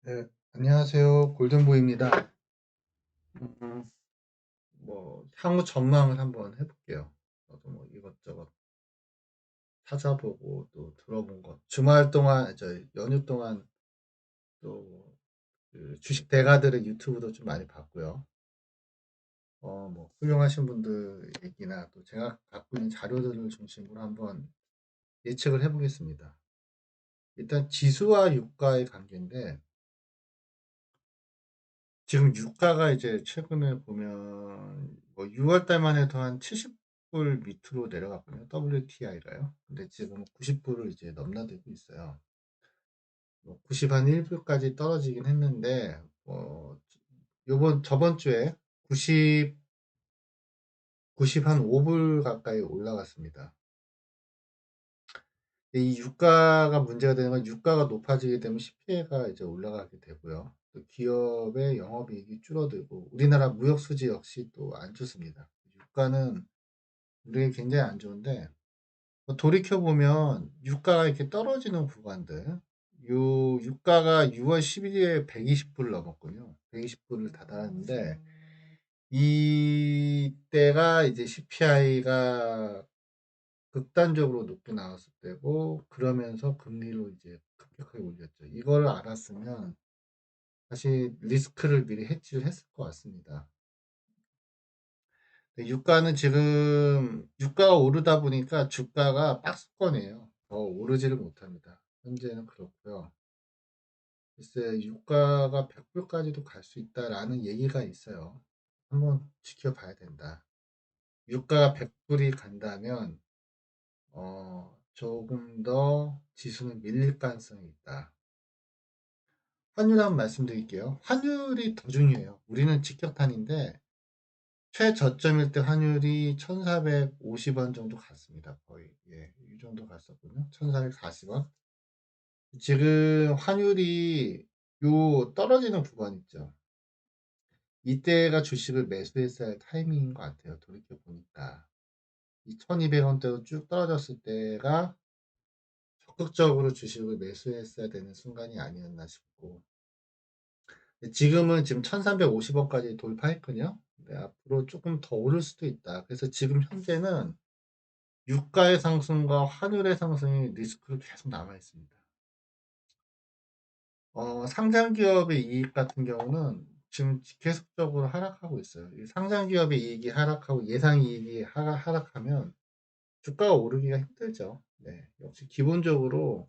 네, 안녕하세요. 골든보이입니다. 음, 뭐 향후 전망을 한번 해볼게요. 저도 뭐 이것저것 찾아보고 또 들어본 것. 주말 동안, 연휴 동안 또그 주식 대가들의 유튜브도 좀 많이 봤고요. 뭐 훌륭하신 분들 얘기나 또 제가 갖고 있는 자료들을 중심으로 한번 예측을 해보겠습니다. 일단 지수와 유가의 관계인데 지금 유가가 이제 최근에 보면 뭐 6월 달만 해도 한 70불 밑으로 내려갔거든요. WTI가요. 근데 지금 90불을 이제 넘나들고 있어요. 뭐 90 한 1불까지 떨어지긴 했는데 요번 저번 주에 90 90 한 5불 가까이 올라갔습니다. 이 유가가 문제가 되는 건 유가가 높아지게 되면 CPI가 이제 올라가게 되고요. 또 기업의 영업이익이 줄어들고 우리나라 무역 수지 역시 또 안 좋습니다. 유가는 우리에게 굉장히 안 좋은데 돌이켜 보면 유가가 이렇게 떨어지는 구간들, 요 유가가 6월 11일에 120불을 넘었군요. 120불을 다다랐는데 이때가 이제 CPI가 극단적으로 높게 나왔을 때고 그러면서 금리로 이제 급격하게 올렸죠. 이걸 알았으면 사실 리스크를 미리 해지를 했을 것 같습니다. 유가는 지금 유가가 오르다 보니까 주가가 박스권이에요. 더 오르지를 못합니다. 현재는 그렇고요. 글쎄 유가가 100불까지도 갈 수 있다라는 얘기가 있어요. 한번 지켜봐야 된다. 유가가 100불이 간다면 조금 더 지수는 밀릴 가능성이 있다. 환율 한번 말씀드릴게요. 환율이 더 중요해요. 우리는 직격탄인데 최저점일 때 환율이 1450원 정도 갔습니다. 거의. 예, 이 정도 갔었군요. 1440원. 지금 환율이 요 떨어지는 구간 있죠. 이때가 주식을 매수했어야 할 타이밍인 것 같아요. 돌이켜 보니까. 이 1200원대로 쭉 떨어졌을 때가 적극적으로 주식을 매수했어야 되는 순간이 아니었나 싶고 지금은 지금 1350원까지 돌파했거든요. 네, 앞으로 조금 더 오를 수도 있다. 그래서 지금 현재는 유가의 상승과 환율의 상승이 리스크로 계속 남아 있습니다. 상장 기업의 이익 같은 경우는 지금 계속적으로 하락하고 있어요. 이 상장 기업의 이익이 하락하고 예상 이익이 하락하면 주가가 오르기가 힘들죠. 네, 역시 기본적으로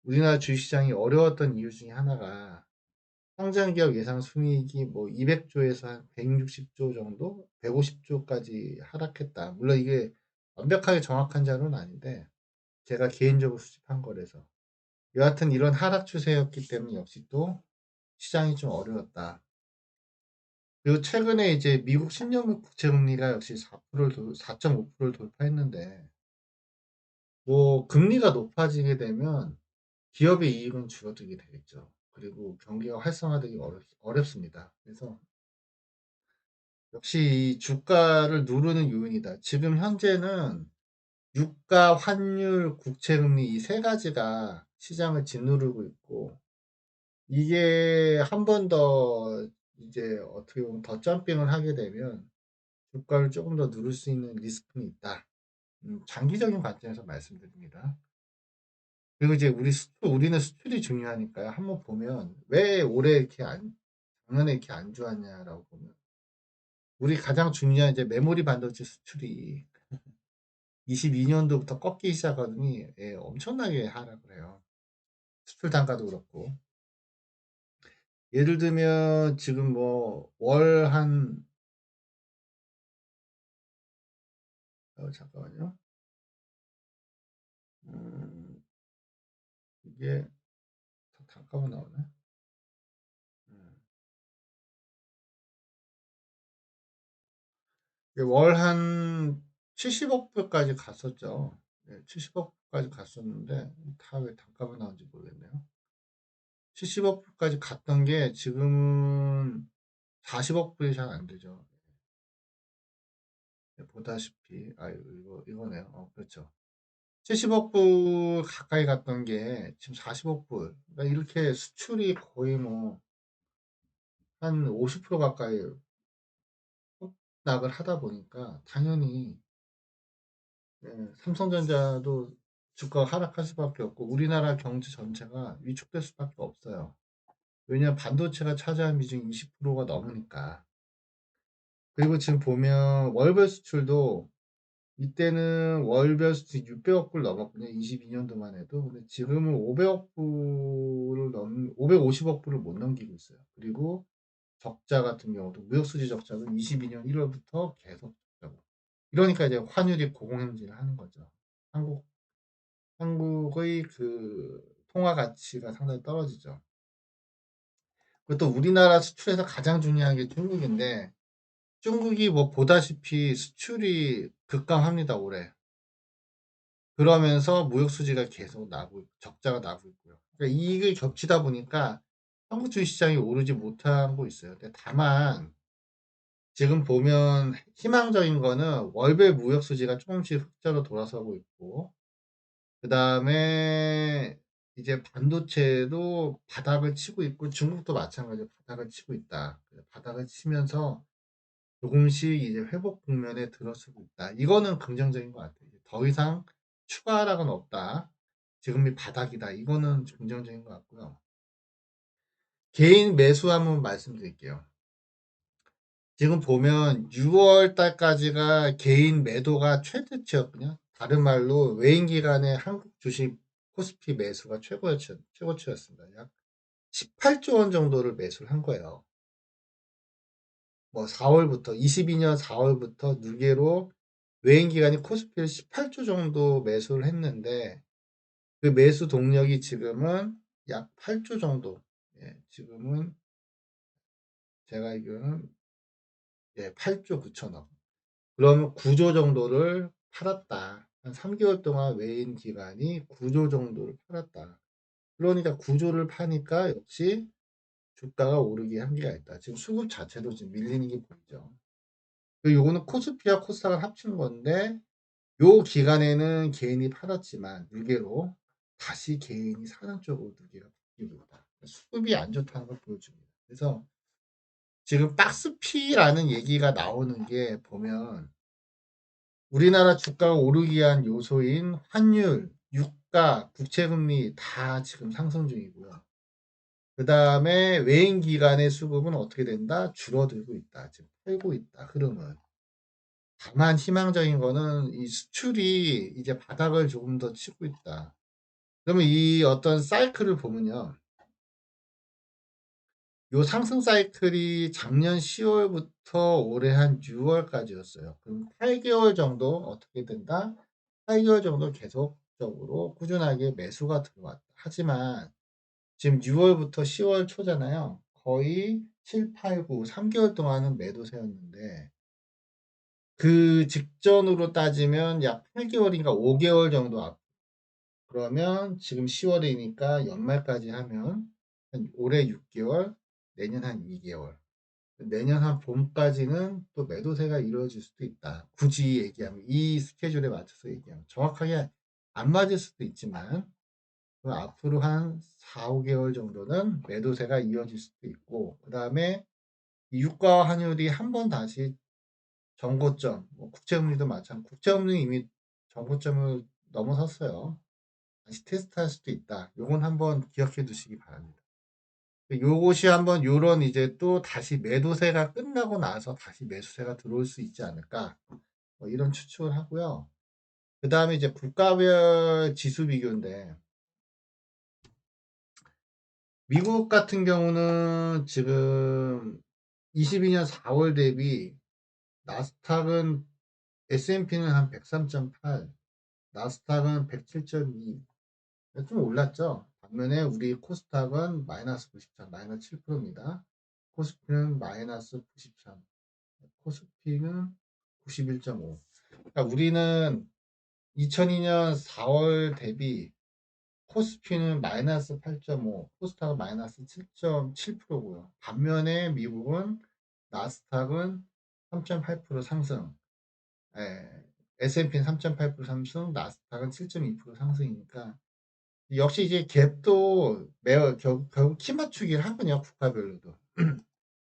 우리나라 주식시장이 어려웠던 이유 중에 하나가 상장 기업 예상 순이익이 뭐 200조에서 한 160조 정도, 150조까지 하락했다. 물론 이게 완벽하게 정확한 자료는 아닌데 제가 개인적으로 수집한 거라서 여하튼 이런 하락 추세였기 때문에 역시 또 시장이 좀 어려웠다. 그리고 최근에 이제 미국 10년물 국채 금리가 역시 4.5%를 돌파했는데 뭐 금리가 높아지게 되면 기업의 이익은 줄어들게 되겠죠. 그리고 경기가 활성화되기 어렵습니다. 그래서 역시 이 주가를 누르는 요인이다. 지금 현재는 유가, 환율, 국채금리 이 세 가지가 시장을 짓누르고 있고 이게 한 번 더 이제 어떻게 보면 더 점핑을 하게 되면 주가를 조금 더 누를 수 있는 리스크는 있다. 장기적인 관점에서 말씀드립니다. 그리고 이제 우리는 수출이 중요하니까요. 한번 보면 왜 올해 이렇게 작년에 이렇게 안 좋았냐라고 보면 우리 가장 중요한 이제 메모리 반도체 수출이 22년도부터 꺾이기 시작하더니 예, 엄청나게 하락을 해요. 수출 단가도 그렇고. 예를 들면 지금 뭐 월 한 잠깐만요. 음, 이게 단가가 나오네. 음, 월 한 70억 불까지 갔었죠. 네, 70억 불까지 갔었는데 다 왜 단가가 나온지 모르겠네요. 70억 불까지 갔던 게 지금은 40억 불이 잘 안 되죠. 네, 보다시피 이거네요. 그렇죠. 70억 불 가까이 갔던 게 지금 40억 불. 그러니까 이렇게 수출이 거의 뭐 한 50% 가까이 폭락을 하다 보니까 당연히 삼성전자도 주가가 하락할 수밖에 없고 우리나라 경제 전체가 위축될 수밖에 없어요. 왜냐하면 반도체가 차지하는 비중이 20%가 넘으니까. 그리고 지금 보면 월별 수출도 이때는 월별 수출 600억 불 넘었거든요. 22년도만 해도. 근데 지금은 550억 불을 못 넘기고 있어요. 그리고 적자 같은 경우도 무역수지 적자는 22년 1월부터 계속 적자고. 이러니까 이제 환율이 고공행진을 하는 거죠. 한국의 그 통화 가치가 상당히 떨어지죠. 그리고 또 우리나라 수출에서 가장 중요한 게 중국인데 중국이 뭐 보다시피 수출이 급감합니다, 올해. 그러면서 무역 수지가 계속 나고 적자가 나고 있고요. 그러니까 이익을 겹치다 보니까 한국 주식시장이 오르지 못하고 있어요. 근데 다만 지금 보면 희망적인 거는 월별 무역 수지가 조금씩 흑자로 돌아서고 있고 그다음에 이제 반도체도 바닥을 치고 있고 중국도 마찬가지로 바닥을 치고 있다. 바닥을 치면서 조금씩 이제 회복 국면에 들어서고 있다. 이거는 긍정적인 것 같아요. 더 이상 추가 하락은 없다. 지금이 바닥이다. 이거는 긍정적인 것 같고요. 개인 매수 한번 말씀드릴게요. 지금 보면 6월 달까지가 개인 매도가 최대치였거든요. 다른 말로 외인 기관의 한국 주식 코스피 매수가 최고치였습니다. 약 18조 원 정도를 매수를 한 거예요. 뭐 4월부터 22년 4월부터 누계로 외인 기관이 코스피를 18조 정도 매수를 했는데 그 매수 동력이 지금은 약 8조 정도. 예, 지금은 제가 알기로는 8조 9천억. 그러면 9조 정도를 팔았다. 한 3개월 동안 외인 기관이 9조 정도를 팔았다. 그러니까 9조를 파니까 역시 주가가 오르기 한계가 있다. 지금 수급 자체도 지금 밀리는 게 보이죠. 그리고 요거는 코스피와 코스닥을 합친 건데 요 기간에는 개인이 팔았지만 누계로 다시 개인이 사는 쪽으로 누계가 바뀌고 있다. 수급이 안 좋다는 걸 보여줍니다. 그래서 지금 박스피라는 얘기가 나오는 게 보면 우리나라 주가가 오르기 위한 요소인 환율, 유가, 국채금리 다 지금 상승 중이고요. 그 다음에 외인 기관의 수급은 어떻게 된다? 줄어들고 있다. 지금 팔고 있다. 흐름은. 다만 희망적인 거는 이 수출이 이제 바닥을 조금 더 치고 있다. 그러면 이 어떤 사이클을 보면요. 요 상승 사이클이 작년 10월부터 올해 한 6월까지였어요. 그럼 8개월 정도 어떻게 된다? 8개월 정도 계속적으로 꾸준하게 매수가 들어왔다. 하지만 지금 6월부터 10월 초잖아요. 거의 7, 8, 9, 3개월 동안은 매도세였는데 그 직전으로 따지면 약 8개월인가 5개월 정도 앞. 그러면 지금 10월이니까 연말까지 하면 한 올해 6개월, 내년 한 2개월. 내년 한 봄까지는 또 매도세가 이루어질 수도 있다. 굳이 얘기하면 이 스케줄에 맞춰서 얘기하면 정확하게 안 맞을 수도 있지만 그 앞으로 한 4, 5개월 정도는 매도세가 이어질 수도 있고 그 다음에 유가 환율이 한 번 다시 정고점, 뭐 국채금리도 마찬가지. 국채금리 이미 정고점을 넘어섰어요. 다시 테스트할 수도 있다. 요건 한번 기억해 두시기 바랍니다. 요것이 한번 요런 이제 또 다시 매도세가 끝나고 나서 다시 매수세가 들어올 수 있지 않을까. 뭐 이런 추측을 하고요. 그 다음에 이제 국가별 지수 비교인데, 미국 같은 경우는 지금 22년 4월 대비 나스닥은 S&P는 한 103.8, 나스닥은 107.2, 좀 올랐죠. 반면에 우리 코스닥은 마이너스 93, 마이너스 7%입니다. 코스피는 마이너스 93, 코스피는 91.5. 그러니까 우리는 2002년 4월 대비 코스피는 마이너스 8.5, 코스닥은 마이너스 7.7%고요. 반면에 미국은 나스닥은 3.8% 상승, S&P는 3.8% 상승, 나스닥은 7.2% 상승이니까 역시 이제 갭도 매우 결국 키 맞추기를 하거든요, 국가별로도.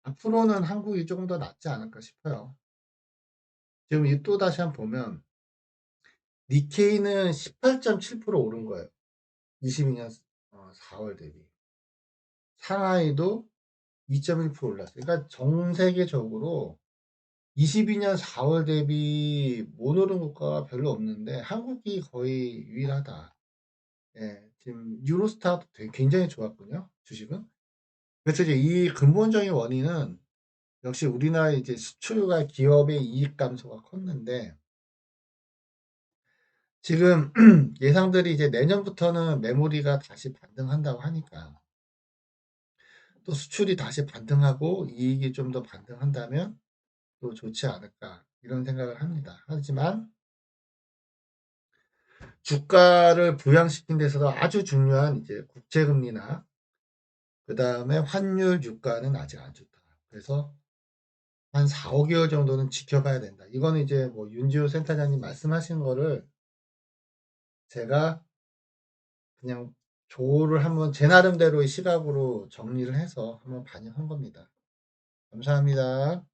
앞으로는 한국이 조금 더 낫지 않을까 싶어요. 지금 이 또다시 한번 보면 니케이는 18.7% 오른 거예요. 22년 4월 대비. 상하이도 2.1% 올랐어요. 그러니까 전 세계적으로 22년 4월 대비 못 오른 국가가 별로 없는데 한국이 거의 유일하다. 예, 지금 유로스타도 굉장히 좋았거든요, 주식은. 그래서 이제 이 근본적인 원인은 역시 우리나라 이제 수출과 기업의 이익 감소가 컸는데 지금 예상들이 이제 내년부터는 메모리가 다시 반등한다고 하니까 또 수출이 다시 반등하고 이익이 좀 더 반등한다면 또 좋지 않을까 이런 생각을 합니다. 하지만 주가를 부양시킨 데서도 아주 중요한 이제 국채금리나 그 다음에 환율 유가는 아직 안 좋다. 그래서 한 4, 5개월 정도는 지켜봐야 된다. 이거는 이제 뭐 윤지호 센터장님 말씀하신 거를 제가 그냥 조를 한번 제 나름대로의 시각으로 정리를 해서 한번 반영한 겁니다. 감사합니다.